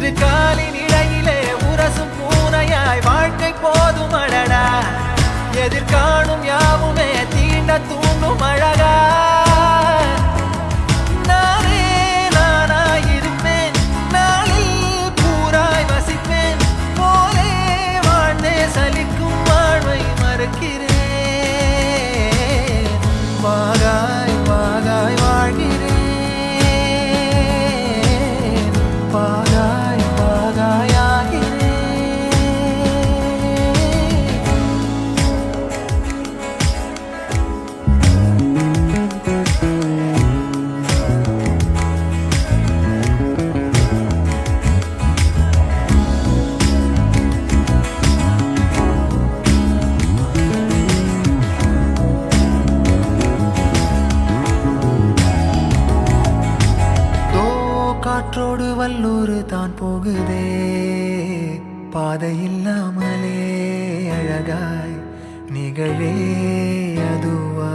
இரு காலின் இடையிலே உரசும் பூனையாய் வாழ்க்கை போதும் அடடா எதிர்காணும் யாவுமே தீண்ட தூண்டும் அழகா நானே நானாயிருப்பேன் நாளில் பூராய் வசிப்பேன் போலே வாழ்ந்தே சலிக்கும் வாழ்வை மறுக்கிறேன் வாகாய் வாகாய் வாழ்கிறேன் வாகாய் வாகாய் ஆகிறேன் காற்றோடு வல்லூர் தான் போகுதே பாதை இல்லாமலே அழகாய் நிகழே அதுவா